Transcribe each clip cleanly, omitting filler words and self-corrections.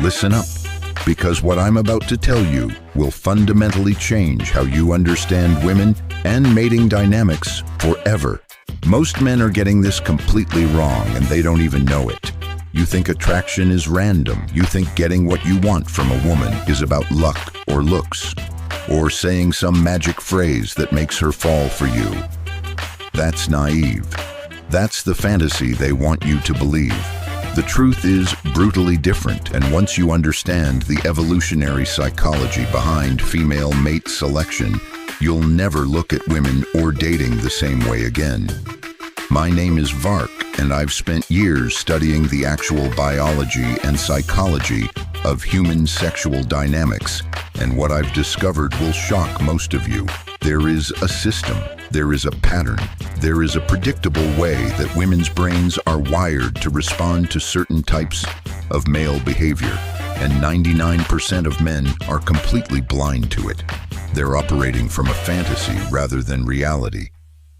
Listen up, because what I'm about to tell you will fundamentally change how you understand women and mating dynamics forever. Most men are getting this completely wrong, and they don't even know it. You think attraction is random. You think getting what you want from a woman is about luck or looks, or saying some magic phrase that makes her fall for you. That's naive. That's the fantasy they want you to believe. The truth is brutally different, and once you understand the evolutionary psychology behind female mate selection, you'll never look at women or dating the same way again. My name is Vark, and I've spent years studying the actual biology and psychology of human sexual dynamics, and what I've discovered will shock most of you. There is a system, there is a pattern, there is a predictable way that women's brains are wired to respond to certain types of male behavior, and 99% of men are completely blind to it. They're operating from a fantasy rather than reality.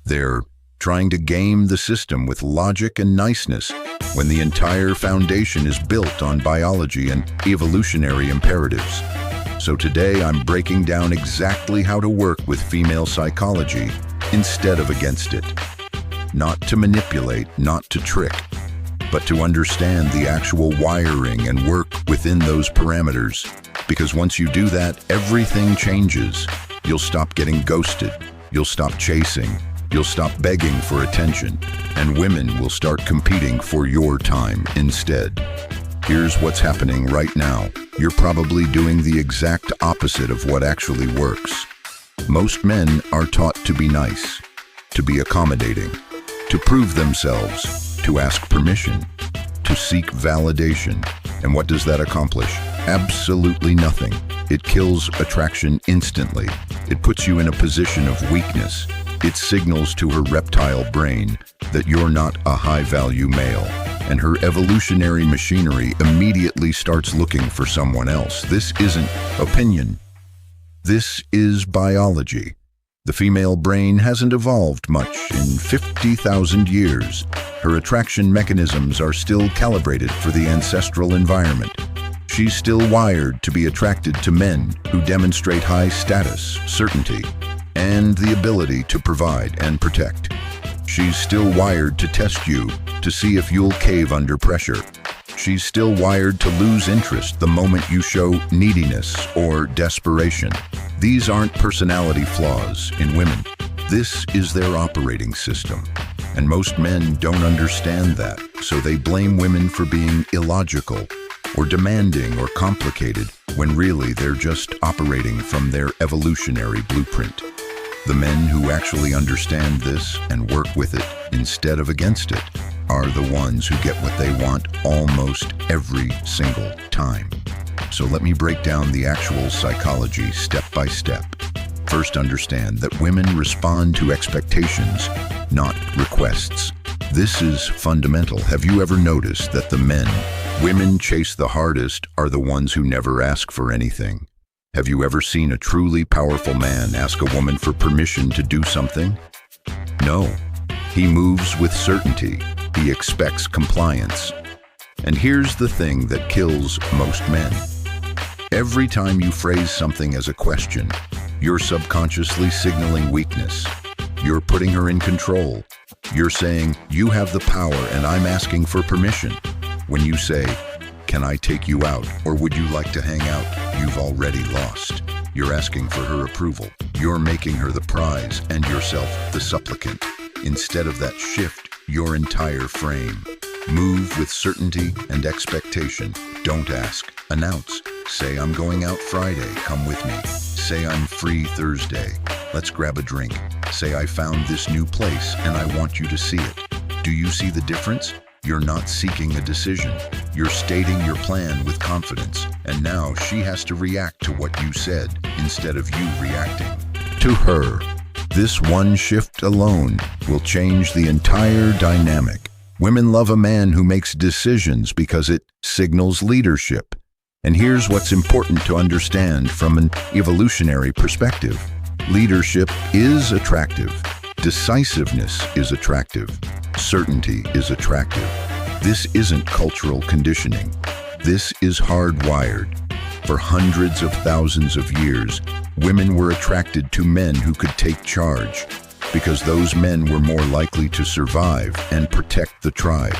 They're trying to game the system with logic and niceness when the entire foundation is built on biology and evolutionary imperatives. So today I'm breaking down exactly how to work with female psychology instead of against it. Not to manipulate, not to trick, but to understand the actual wiring and work within those parameters. Because once you do that, everything changes. You'll stop getting ghosted, you'll stop chasing, you'll stop begging for attention, and women will start competing for your time instead. Here's what's happening right now. You're probably doing the exact opposite of what actually works. Most men are taught to be nice, to be accommodating, to prove themselves, to ask permission, to seek validation. And what does that accomplish? Absolutely nothing. It kills attraction instantly. It puts you in a position of weakness. It signals to her reptile brain that you're not a high-value male, and her evolutionary machinery immediately starts looking for someone else. This isn't opinion. This is biology. The female brain hasn't evolved much in 50,000 years. Her attraction mechanisms are still calibrated for the ancestral environment. She's still wired to be attracted to men who demonstrate high status, certainty, and the ability to provide and protect. She's still wired to test you, to see if you'll cave under pressure. She's still wired to lose interest the moment you show neediness or desperation. These aren't personality flaws in women. This is their operating system. And most men don't understand that, so they blame women for being illogical or demanding or complicated, when really they're just operating from their evolutionary blueprint. The men who actually understand this and work with it instead of against it are the ones who get what they want almost every single time. So let me break down the actual psychology step by step. First, understand that women respond to expectations, not requests. This is fundamental. Have you ever noticed that the men women chase the hardest are the ones who never ask for anything? Have you ever seen a truly powerful man ask a woman for permission to do something? No. He moves with certainty. He expects compliance. And here's the thing that kills most men. Every time you phrase something as a question, you're subconsciously signaling weakness. You're putting her in control. You're saying, you have the power and I'm asking for permission. When you say, can I take you out, or would you like to hang out, you've already lost. You're asking for her approval. You're making her the prize and yourself the supplicant. Instead of that, shift your entire frame. Move with certainty and expectation. Don't ask. Announce. Say, I'm going out Friday, come with me. Say, I'm free Thursday. Let's grab a drink. Say, I found this new place and I want you to see it. Do you see the difference? You're not seeking a decision. You're stating your plan with confidence. And now she has to react to what you said instead of you reacting to her. This one shift alone will change the entire dynamic. Women love a man who makes decisions because it signals leadership. And here's what's important to understand from an evolutionary perspective. Leadership is attractive. Decisiveness is attractive. Certainty is attractive. This isn't cultural conditioning. This is hardwired. For hundreds of thousands of years, women were attracted to men who could take charge, because those men were more likely to survive and protect the tribe.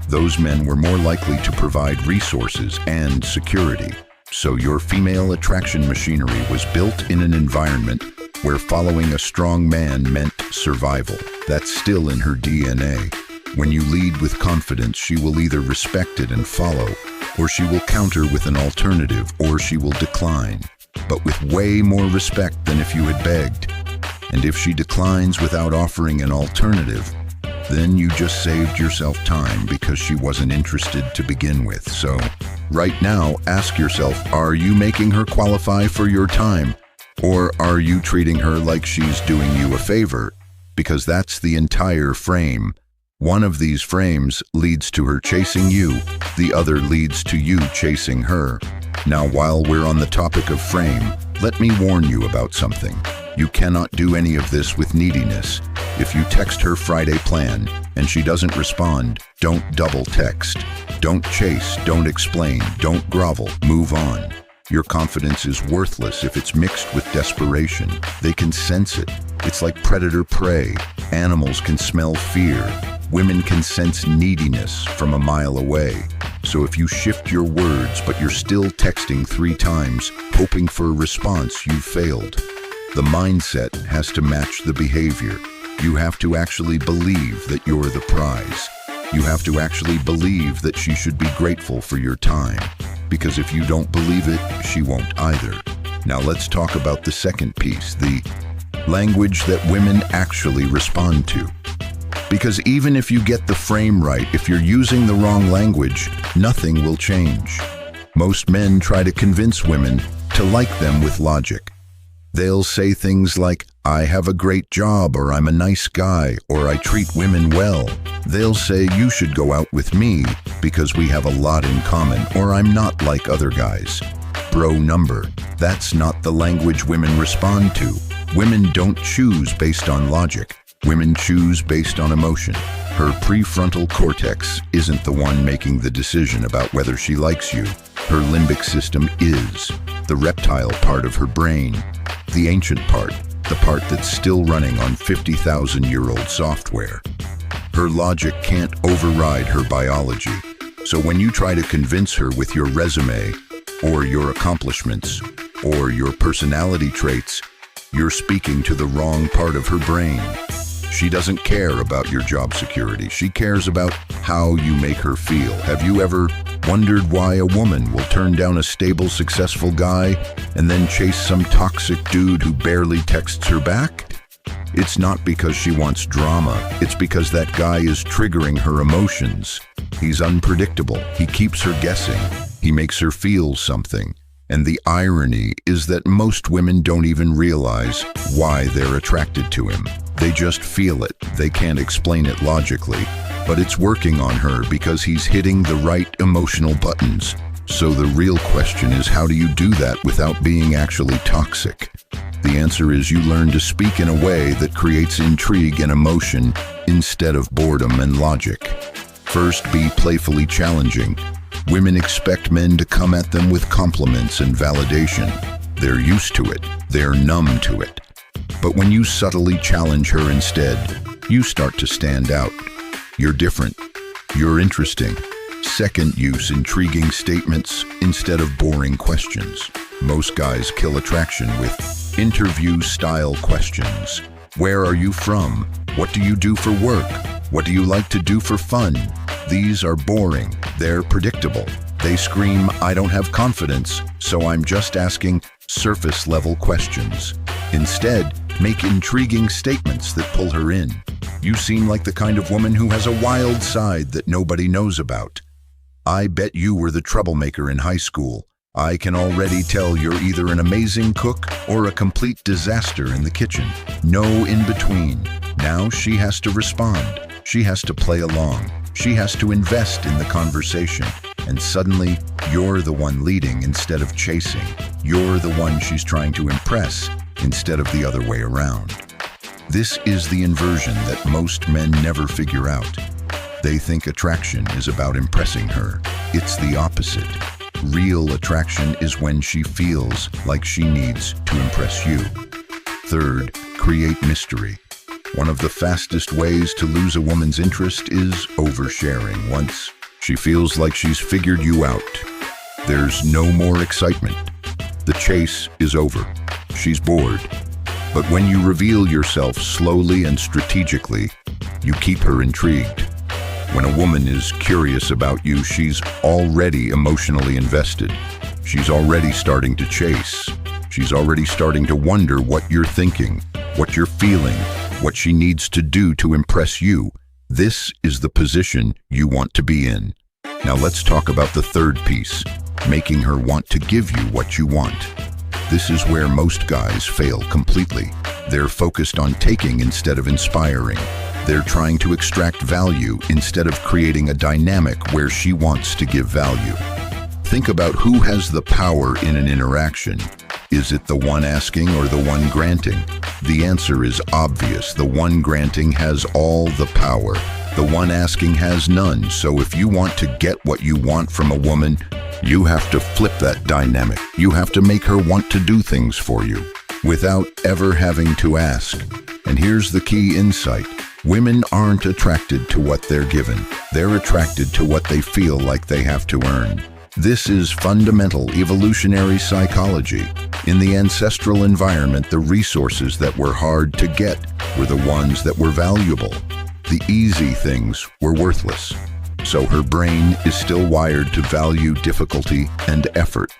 Those men were more likely to provide resources and security. So your female attraction machinery was built in an environment where following a strong man meant survival. That's still in her DNA. When you lead with confidence, she will either respect it and follow, or she will counter with an alternative, or she will decline, but with way more respect than if you had begged. And if she declines without offering an alternative, then you just saved yourself time because she wasn't interested to begin with. So, right now, ask yourself, are you making her qualify for your time? Or are you treating her like she's doing you a favor? Because that's the entire frame. One of these frames leads to her chasing you, the other leads to you chasing her. Now, while we're on the topic of frame, let me warn you about something. You cannot do any of this with neediness. If you text her Friday plan and she doesn't respond, don't double text. Don't chase, don't explain, don't grovel, move on. Your confidence is worthless if it's mixed with desperation. They can sense it. It's like predator-prey. Animals can smell fear. Women can sense neediness from a mile away. So if you shift your words but you're still texting 3 times, hoping for a response, you've failed. The mindset has to match the behavior. You have to actually believe that you're the prize. You have to actually believe that she should be grateful for your time. Because if you don't believe it, she won't either. Now let's talk about the second piece, the language that women actually respond to. Because even if you get the frame right, if you're using the wrong language, nothing will change. Most men try to convince women to like them with logic. They'll say things like, I have a great job, or I'm a nice guy, or I treat women well. They'll say, you should go out with me because we have a lot in common, or I'm not like other guys. Bro number, that's not the language women respond to. Women don't choose based on logic. Women choose based on emotion. Her prefrontal cortex isn't the one making the decision about whether she likes you. Her limbic system is. The reptile part of her brain. The ancient part. The part that's still running on 50,000-year-old software. Her logic can't override her biology. So when you try to convince her with your resume, or your accomplishments, or your personality traits, you're speaking to the wrong part of her brain. She doesn't care about your job security. She cares about how you make her feel. Have you ever wondered why a woman will turn down a stable, successful guy and then chase some toxic dude who barely texts her back? It's not because she wants drama. It's because that guy is triggering her emotions. He's unpredictable. He keeps her guessing. He makes her feel something. And the irony is that most women don't even realize why they're attracted to him. They just feel it. They can't explain it logically, but it's working on her because he's hitting the right emotional buttons. So the real question is, how do you do that without being actually toxic? The answer is you learn to speak in a way that creates intrigue and emotion instead of boredom and logic. First, be playfully challenging. Women expect men to come at them with compliments and validation. They're used to it. They're numb to it. But when you subtly challenge her instead, you start to stand out. You're different. You're interesting. Second, use intriguing statements instead of boring questions. Most guys kill attraction with interview-style questions. Where are you from? What do you do for work? What do you like to do for fun? These are boring. They're predictable. They scream, I don't have confidence, so I'm just asking surface-level questions. Instead, make intriguing statements that pull her in. You seem like the kind of woman who has a wild side that nobody knows about. I bet you were the troublemaker in high school. I can already tell you're either an amazing cook or a complete disaster in the kitchen. No in between. Now she has to respond. She has to play along. She has to invest in the conversation. And suddenly, you're the one leading instead of chasing. You're the one she's trying to impress instead of the other way around. This is the inversion that most men never figure out. They think attraction is about impressing her. It's the opposite. Real attraction is when she feels like she needs to impress you. Third, create mystery. One of the fastest ways to lose a woman's interest is oversharing. Once she feels like she's figured you out, there's no more excitement. The chase is over. She's bored. But when you reveal yourself slowly and strategically, you keep her intrigued. When a woman is curious about you, she's already emotionally invested. She's already starting to chase. She's already starting to wonder what you're thinking, what you're feeling, what she needs to do to impress you. This is the position you want to be in. Now let's talk about the third piece, making her want to give you what you want. This is where most guys fail completely. They're focused on taking instead of inspiring. They're trying to extract value instead of creating a dynamic where she wants to give value. Think about who has the power in an interaction. Is it the one asking or the one granting? The answer is obvious. The one granting has all the power. The one asking has none. So if you want to get what you want from a woman, you have to flip that dynamic. You have to make her want to do things for you without ever having to ask. And here's the key insight. Women aren't attracted to what they're given. They're attracted to what they feel like they have to earn. This is fundamental evolutionary psychology. In the ancestral environment, the resources that were hard to get were the ones that were valuable. The easy things were worthless. So her brain is still wired to value difficulty and effort.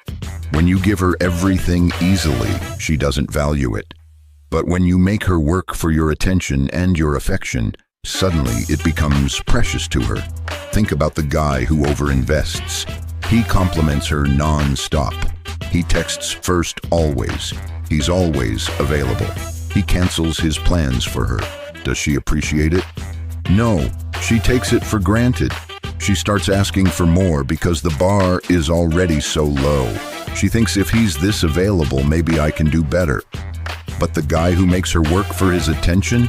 When you give her everything easily, she doesn't value it. But when you make her work for your attention and your affection, suddenly it becomes precious to her. Think about the guy who overinvests. He compliments her non-stop. He texts first always. He's always available. He cancels his plans for her. Does she appreciate it? No, she takes it for granted. She starts asking for more because the bar is already so low. She thinks if he's this available, maybe I can do better. But the guy who makes her work for his attention,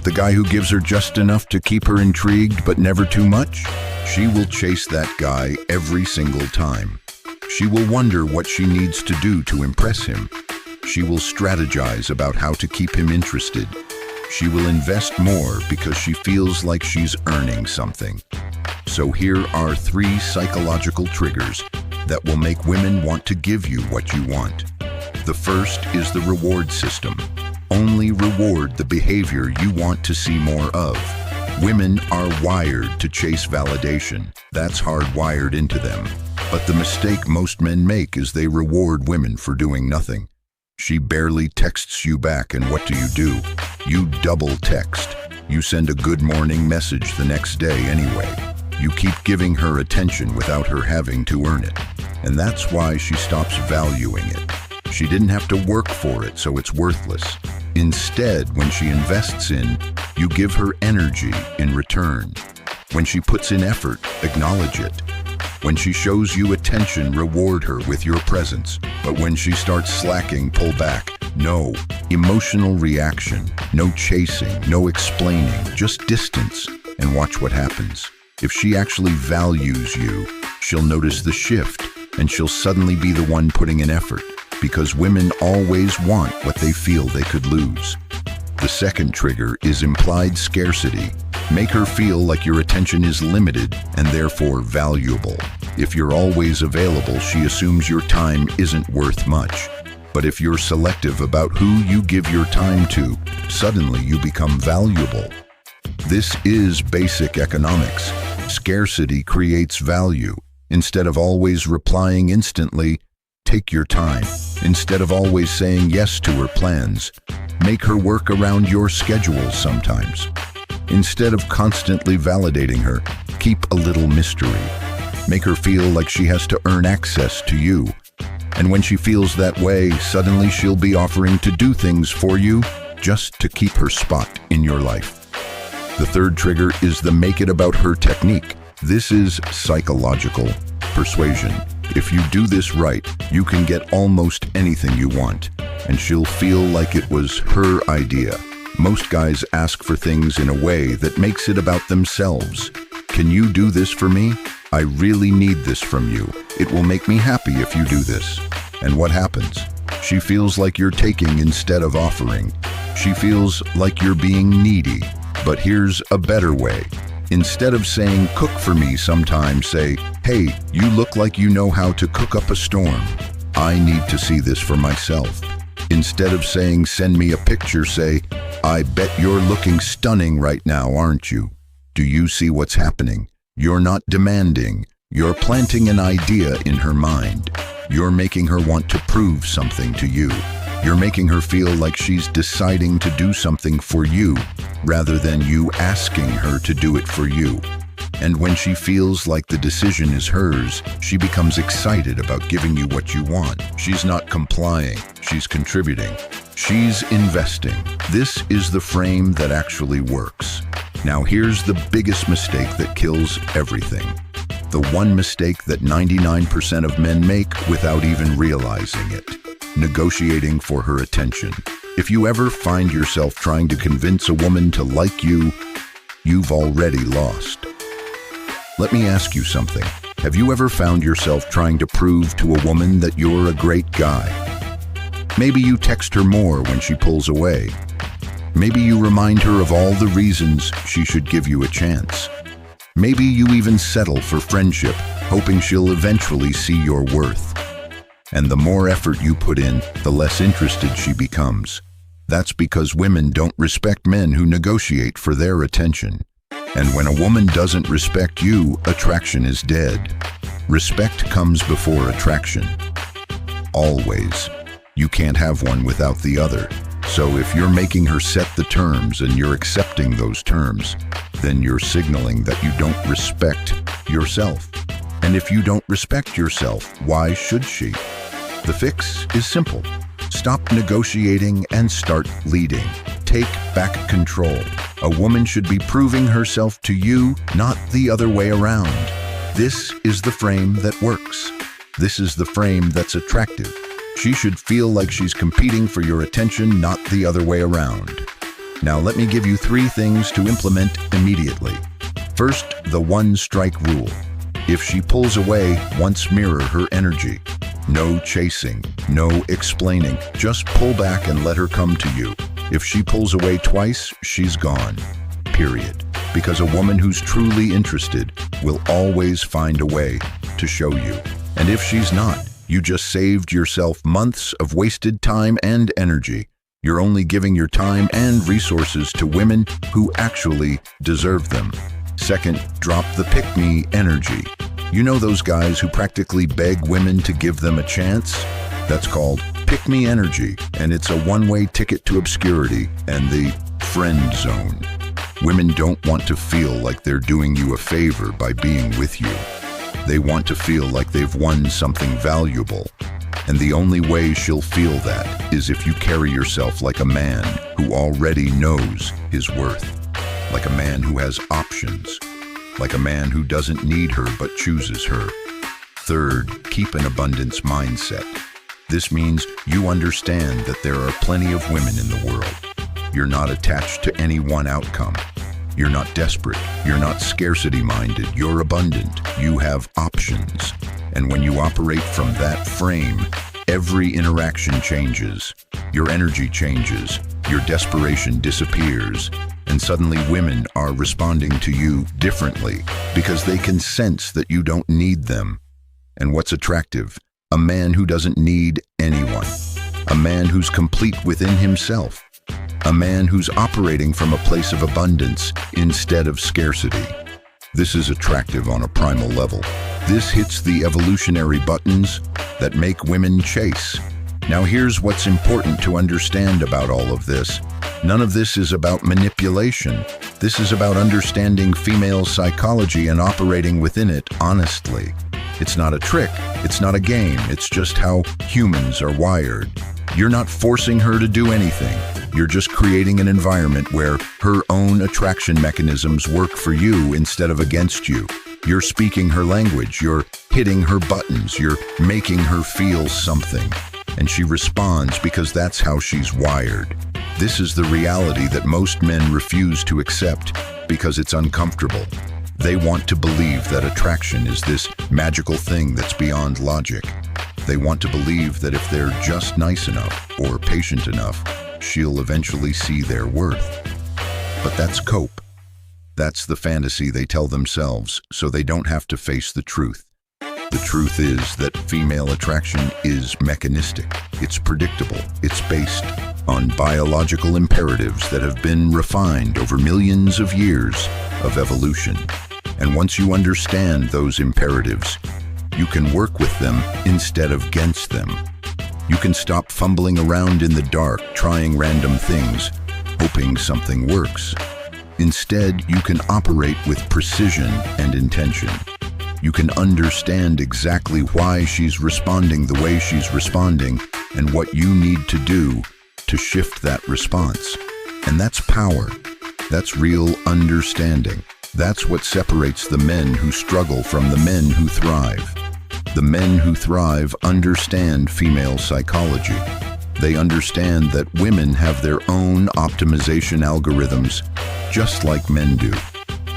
the guy who gives her just enough to keep her intrigued but never too much, she will chase that guy every single time. She will wonder what she needs to do to impress him. She will strategize about how to keep him interested. She will invest more because she feels like she's earning something. So here are 3 psychological triggers that will make women want to give you what you want. The first is the reward system. Only reward the behavior you want to see more of. Women are wired to chase validation. That's hardwired into them. But the mistake most men make is they reward women for doing nothing. She barely texts you back, and what do? You double text. You send a good morning message the next day anyway. You keep giving her attention without her having to earn it. And that's why she stops valuing it. She didn't have to work for it, so it's worthless. Instead, when she invests in, you give her energy in return. When she puts in effort, acknowledge it. When she shows you attention, reward her with your presence. But when she starts slacking, pull back. No emotional reaction, no chasing, no explaining, just distance, and watch what happens. If she actually values you, she'll notice the shift, and she'll suddenly be the one putting in effort. Because women always want what they feel they could lose. The second trigger is implied scarcity. Make her feel like your attention is limited and therefore valuable. If you're always available, she assumes your time isn't worth much. But if you're selective about who you give your time to, suddenly you become valuable. This is basic economics. Scarcity creates value. Instead of always replying instantly, take your time. Instead of always saying yes to her plans, make her work around your schedule sometimes. Instead of constantly validating her, keep a little mystery. Make her feel like she has to earn access to you. And when she feels that way, suddenly she'll be offering to do things for you just to keep her spot in your life. The third trigger is the make it about her technique. This is psychological persuasion. If you do this right, you can get almost anything you want, and she'll feel like it was her idea. Most guys ask for things in a way that makes it about themselves. Can you do this for me? I really need this from you. It will make me happy if you do this. And what happens? She feels like you're taking instead of offering. She feels like you're being needy. But here's a better way. Instead of saying, cook for me sometime, say, hey, you look like you know how to cook up a storm. I need to see this for myself. Instead of saying, send me a picture, say, I bet you're looking stunning right now, aren't you? Do you see what's happening? You're not demanding. You're planting an idea in her mind. You're making her want to prove something to you. You're making her feel like she's deciding to do something for you, rather than you asking her to do it for you. And when she feels like the decision is hers, she becomes excited about giving you what you want. She's not complying, she's contributing. She's investing. This is the frame that actually works. Now here's the biggest mistake that kills everything. The one mistake that 99% of men make without even realizing it. Negotiating for her attention. If you ever find yourself trying to convince a woman to like you, you've already lost. Let me ask you something. Have you ever found yourself trying to prove to a woman that you're a great guy? Maybe you text her more when she pulls away. Maybe you remind her of all the reasons she should give you a chance. Maybe you even settle for friendship, hoping she'll eventually see your worth. And the more effort you put in, the less interested she becomes. That's because women don't respect men who negotiate for their attention. And when a woman doesn't respect you, attraction is dead. Respect comes before attraction. Always. You can't have one without the other. So if you're making her set the terms and you're accepting those terms, then you're signaling that you don't respect yourself. And if you don't respect yourself, why should she? The fix is simple. Stop negotiating and start leading. Take back control. A woman should be proving herself to you, not the other way around. This is the frame that works. This is the frame that's attractive. She should feel like she's competing for your attention, not the other way around. Now let me give you 3 things to implement immediately. First, the one-strike rule. If she pulls away, once mirror her energy. No chasing, no explaining. Just pull back and let her come to you. If she pulls away twice, she's gone. Period. Because a woman who's truly interested will always find a way to show you. And if she's not, you just saved yourself months of wasted time and energy. You're only giving your time and resources to women who actually deserve them. Second, drop the pick-me energy. You know those guys who practically beg women to give them a chance? That's called pick-me energy, and it's a one-way ticket to obscurity and the friend zone. Women don't want to feel like they're doing you a favor by being with you. They want to feel like they've won something valuable. And the only way she'll feel that is if you carry yourself like a man who already knows his worth. Like a man who has options. Like a man who doesn't need her but chooses her. Third, keep an abundance mindset. This means you understand that there are plenty of women in the world. You're not attached to any one outcome. You're not desperate. You're not scarcity-minded. You're abundant. You have options. And when you operate from that frame, every interaction changes. Your energy changes. Your desperation disappears. And suddenly women are responding to you differently because they can sense that you don't need them. And what's attractive? A man who doesn't need anyone. A man who's complete within himself. A man who's operating from a place of abundance instead of scarcity. This is attractive on a primal level. This hits the evolutionary buttons that make women chase. Now here's what's important to understand about all of this. None of this is about manipulation. This is about understanding female psychology and operating within it honestly. It's not a trick. It's not a game. It's just how humans are wired. You're not forcing her to do anything. You're just creating an environment where her own attraction mechanisms work for you instead of against you. You're speaking her language. You're hitting her buttons. You're making her feel something. And she responds because that's how she's wired. This is the reality that most men refuse to accept because it's uncomfortable. They want to believe that attraction is this magical thing that's beyond logic. They want to believe that if they're just nice enough or patient enough, she'll eventually see their worth. But that's cope. That's the fantasy they tell themselves so they don't have to face the truth. The truth is that female attraction is mechanistic. It's predictable. It's based on biological imperatives that have been refined over millions of years of evolution. And once you understand those imperatives, you can work with them instead of against them. You can stop fumbling around in the dark, trying random things, hoping something works. Instead, you can operate with precision and intention. You can understand exactly why she's responding the way she's responding and what you need to do to shift that response. And that's power. That's real understanding. That's what separates the men who struggle from the men who thrive. The men who thrive understand female psychology. They understand that women have their own optimization algorithms, just like men do.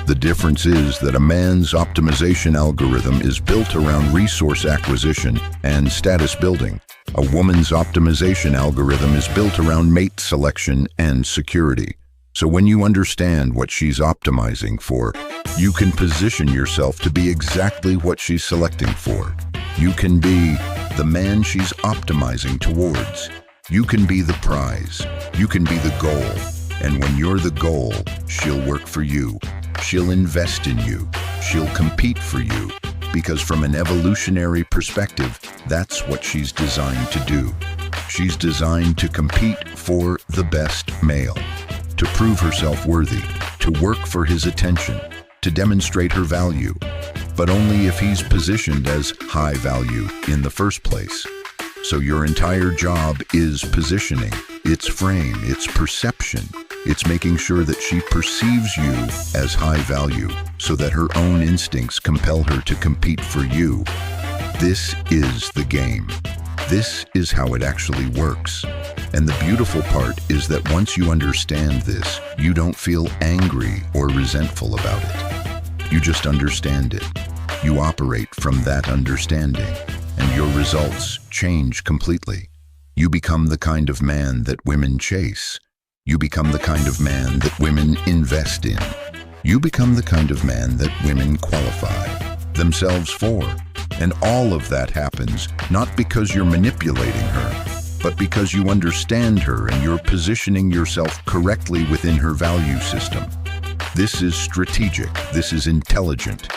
The difference is that a man's optimization algorithm is built around resource acquisition and status building. A woman's optimization algorithm is built around mate selection and security. So when you understand what she's optimizing for, you can position yourself to be exactly what she's selecting for. You can be the man she's optimizing towards. You can be the prize. You can be the goal. And when you're the goal, she'll work for you. She'll invest in you. She'll compete for you. Because from an evolutionary perspective, that's what she's designed to do. She's designed to compete for the best male, to prove herself worthy, to work for his attention, to demonstrate her value, but only if he's positioned as high value in the first place. So your entire job is positioning, its frame, its perception. It's making sure that she perceives you as high value so that her own instincts compel her to compete for you. This is the game. This is how it actually works. And the beautiful part is that once you understand this, you don't feel angry or resentful about it. You just understand it. You operate from that understanding, and your results change completely. You become the kind of man that women chase. You become the kind of man that women invest in. You become the kind of man that women qualify themselves for. And all of that happens not because you're manipulating her, but because you understand her and you're positioning yourself correctly within her value system. This is strategic. This is intelligent.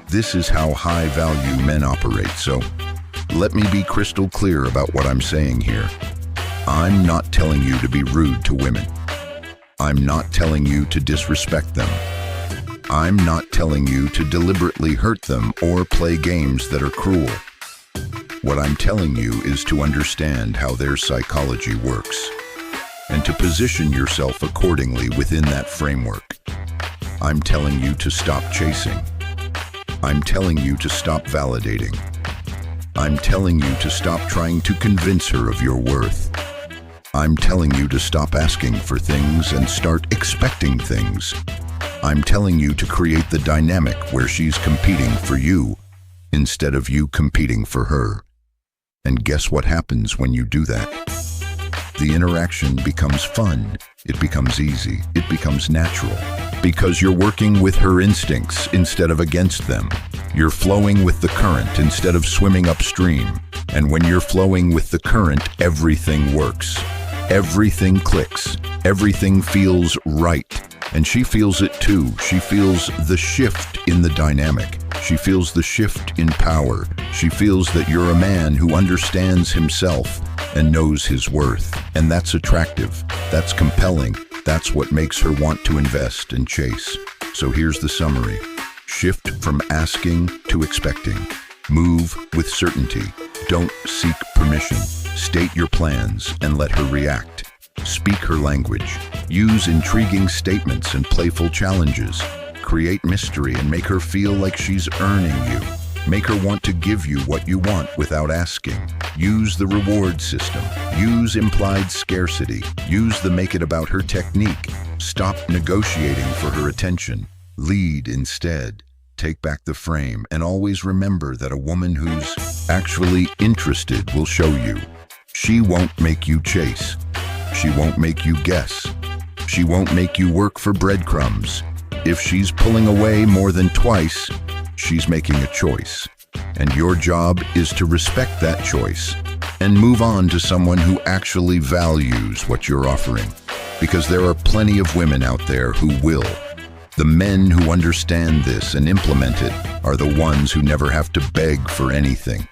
This is how high-value men operate. So let me be crystal clear about what I'm saying here. I'm not telling you to be rude to women. I'm not telling you to disrespect them. I'm not telling you to deliberately hurt them or play games that are cruel. What I'm telling you is to understand how their psychology works and to position yourself accordingly within that framework. I'm telling you to stop chasing. I'm telling you to stop validating. I'm telling you to stop trying to convince her of your worth. I'm telling you to stop asking for things and start expecting things. I'm telling you to create the dynamic where she's competing for you instead of you competing for her. And guess what happens when you do that? The interaction becomes fun. It becomes easy. It becomes natural. Because you're working with her instincts instead of against them. You're flowing with the current instead of swimming upstream. And when you're flowing with the current, everything works. Everything clicks. Everything feels right. And she feels it too. She feels the shift in the dynamic. She feels the shift in power. She feels that you're a man who understands himself and knows his worth. And that's attractive. That's compelling. That's what makes her want to invest and chase. So here's the summary. Shift from asking to expecting. Move with certainty. Don't seek permission. State your plans and let her react. Speak her language. Use intriguing statements and playful challenges. Create mystery and make her feel like she's earning you. Make her want to give you what you want without asking. Use the reward system. Use implied scarcity. Use the make it about her technique. Stop negotiating for her attention. Lead instead. take back the frame and always remember that a woman who's actually interested will show you. She won't make you chase. She won't make you guess. She won't make you work for breadcrumbs. If she's pulling away more than twice, she's making a choice. And your job is to respect that choice and move on to someone who actually values what you're offering. Because there are plenty of women out there who will. The men who understand this and implement it are the ones who never have to beg for anything.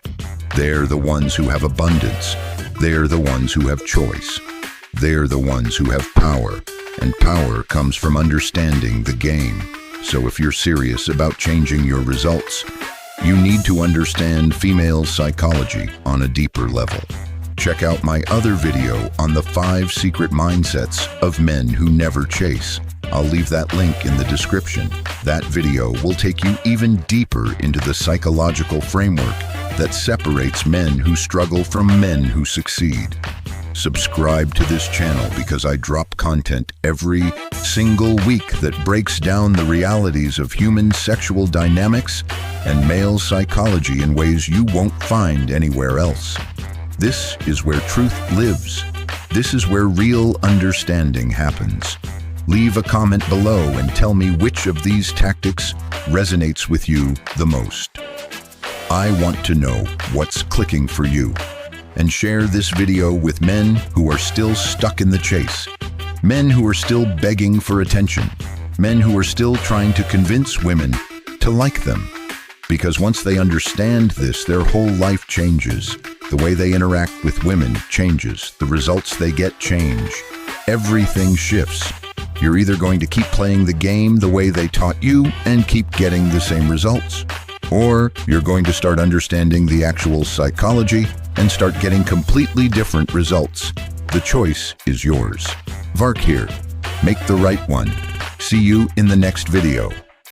They're the ones who have abundance. They're the ones who have choice. They're the ones who have power. And power comes from understanding the game. So if you're serious about changing your results, you need to understand female psychology on a deeper level. Check out my other video on the 5 secret mindsets of men who never chase. I'll leave that link in the description. That video will take you even deeper into the psychological framework that separates men who struggle from men who succeed. Subscribe to this channel because I drop content every single week that breaks down the realities of human sexual dynamics and male psychology in ways you won't find anywhere else. This is where truth lives. This is where real understanding happens. Leave a comment below and tell me which of these tactics resonates with you the most. I want to know what's clicking for you. And share this video with men who are still stuck in the chase. Men who are still begging for attention. Men who are still trying to convince women to like them. Because once they understand this, their whole life changes. The way they interact with women changes. The results they get change. Everything shifts. You're either going to keep playing the game the way they taught you and keep getting the same results, or you're going to start understanding the actual psychology and start getting completely different results. The choice is yours. Vark here. Make the right one. See you in the next video.